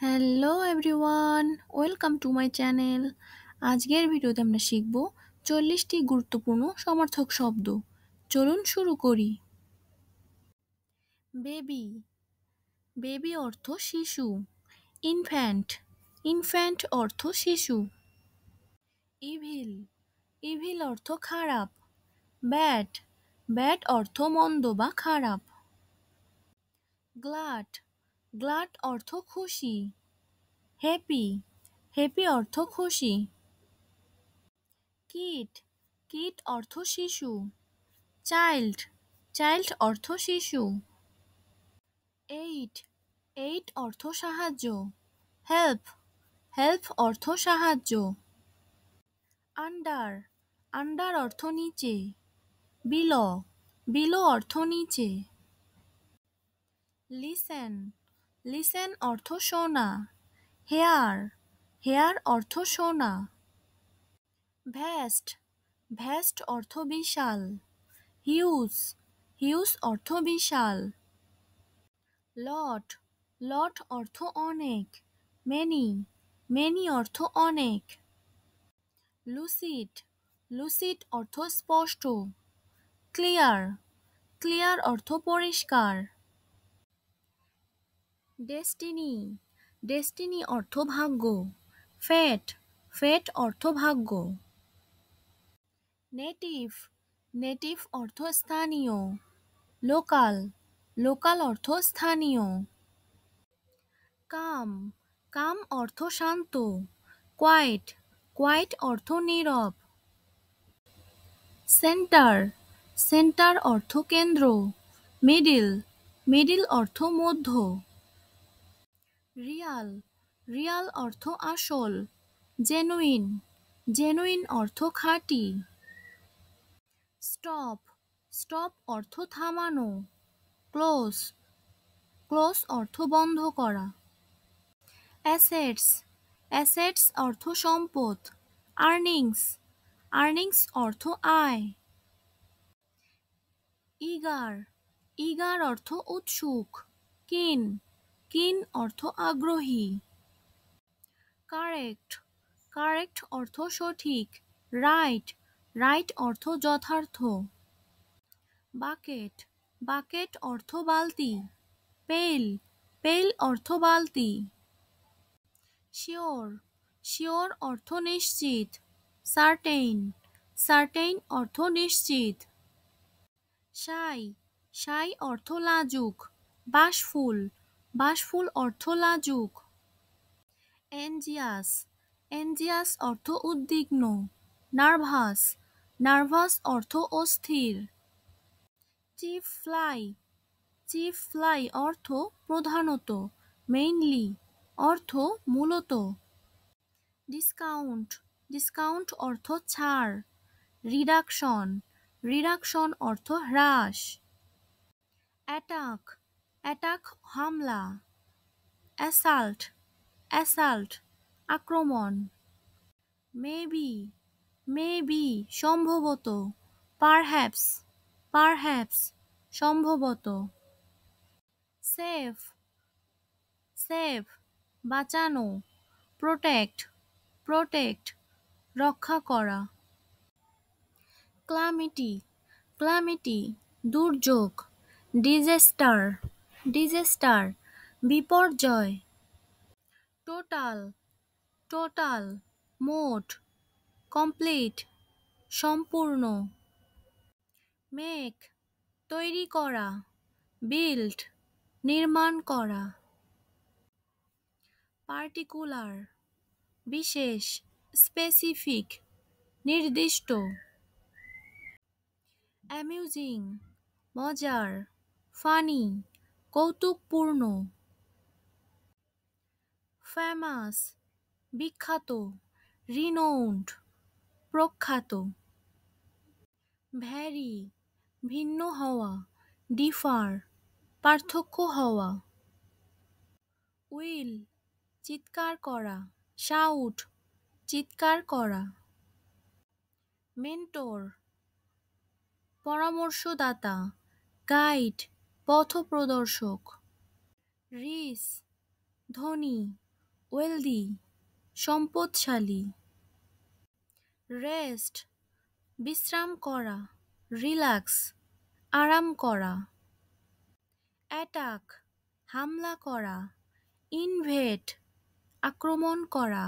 Hello everyone, welcome to my channel. আজকের ভিডিওতে আমরা শিখব 40টি গুরুত্বপূর্ণ সমার্থক শব্দ। চলুন শুরু করি। বেবি, বেবি অর্থ শিশু। ইনফ্যান্ট, ইনফ্যান্ট অর্থ শিশু। ইভিল, ইভিল অর্থ খারাপ। ব্যাড, ব্যাড অর্থ মন্দ বা খারাপ। গ্লাড, গ্লাড অর্থ খুশি। হ্যাপি, হ্যাপি অর্থ খুশি। কিড, কিড অর্থ শিশু। চাইল্ড, চাইল্ড অর্থ শিশু। এইড, এইড অর্থ সাহায্য। হেল্প, হেল্প অর্থ সাহায্য। আন্ডার, আন্ডার অর্থ নিচে। বিলো, বিলো অর্থ নিচে। লিসেন, লিসেন অর্থ শোনা। হেয়ার, হেয়ার অর্থ শোনা। ভ্যাস্ট, ভ্যাস্ট অর্থ বিশাল। হিউজ, হিউজ অর্থ বিশাল। লট, লট অর্থ অনেক। মেনি, মেনি অর্থ অনেক। লুসিড, লুসিড অর্থ স্পষ্ট। ক্লিয়ার, ক্লিয়ার অর্থ পরিষ্কার। ডেস্টিনি, ডেস্টিনি অর্থ ভাগ্য। ফেট, ফেট অর্থ ভাগ্য। নেটিভ, নেটিভ অর্থ স্থানীয়। লোকাল, লোকাল অর্থ স্থানীয়। কাম, কাম অর্থ শান্ত। কোয়াইট, কোয়াইট অর্থ নীরব। সেন্টার, সেন্টার অর্থ কেন্দ্র। মিডিল, মিডিল অর্থ মধ্য। রিয়াল, রিয়াল অর্থ আসল। জেনুইন, জেনুইন অর্থ খাঁটি। স্টপ, স্টপ অর্থ থামানো। ক্লোজ, ক্লোজ অর্থ বন্ধ করা। অ্যাসেটস, অ্যাসেটস অর্থ সম্পদ। আর্নিংস, আর্নিংস অর্থ আয়। ইগার, ইগার অর্থ উৎসুক। কিন, কিন অর্থ আগ্রহী। কারেক্ট, কারেক্ট অর্থ সঠিক। রাইট, রাইট অর্থ যথার্থ। বাকেট, বাকেট অর্থ বালতি। পেইল, পেইল অর্থ বালতি। শিওর, শিওর অর্থ নিশ্চিত। সার্টেইন, সার্টেইন অর্থ নিশ্চিত। শাই, শাই অর্থ লাজুক। বাশফুল, বাশফুল অর্থ লাজুক। এনজিয়াস, এনজিয়াস অর্থ উদ্বিগ্ন। নার্ভাস, নার্ভাস অর্থ অস্থির। চিফ ফ্লাই, চিফ ফ্লাই অর্থ প্রধানত। মেইনলি অর্থ মূলত। ডিসকাউন্ট, ডিসকাউন্ট অর্থ ছাড়। রিডাকশন, রিডাকশন অর্থ হ্রাস। অ্যাটাক, অ্যাটাক হামলা। অ্যাসাল্ট, অ্যাসাল্ট আক্রমণ। মেবি, মেবি সম্ভবত। পারহ্যাপস, পারহ্যাপস সম্ভবত। সেফ, সেফ বাঁচানো। প্রোটেক্ট, প্রোটেক্ট রক্ষা করা। ক্লামিটি, ক্লামিটি দুর্যোগ। ডিজাস্টার, ডিজাস্টার বিপর্যয়। টোটাল, টোটাল মোট। কমপ্লিট, সম্পূর্ণ। মেক, তৈরি করা। বিল্ড, নির্মাণ করা। পার্টিকুলার, বিশেষ। স্পেসিফিক, নির্দিষ্ট। অ্যামিউজিং, মজার। ফানি, কৌতুকপূর্ণ। ফেমাস, বিখ্যাত। রিনোউন্ড, প্রখ্যাত। ভ্যারি, ভিন্ন হওয়া। ডিফার, পার্থক্য হওয়া। উইল, চিৎকার করা। শাউট, চিৎকার করা। মেন্টর, পরামর্শদাতা। গাইড, পথপ্রদর্শক। রিচ, ধনী। ওয়েলদি সম্পদশালী, রেস্ট বিশ্রাম করা, রিল্যাক্স আরাম করা, অ্যাটাক হামলা করা, ইনভেড আক্রমণ করা,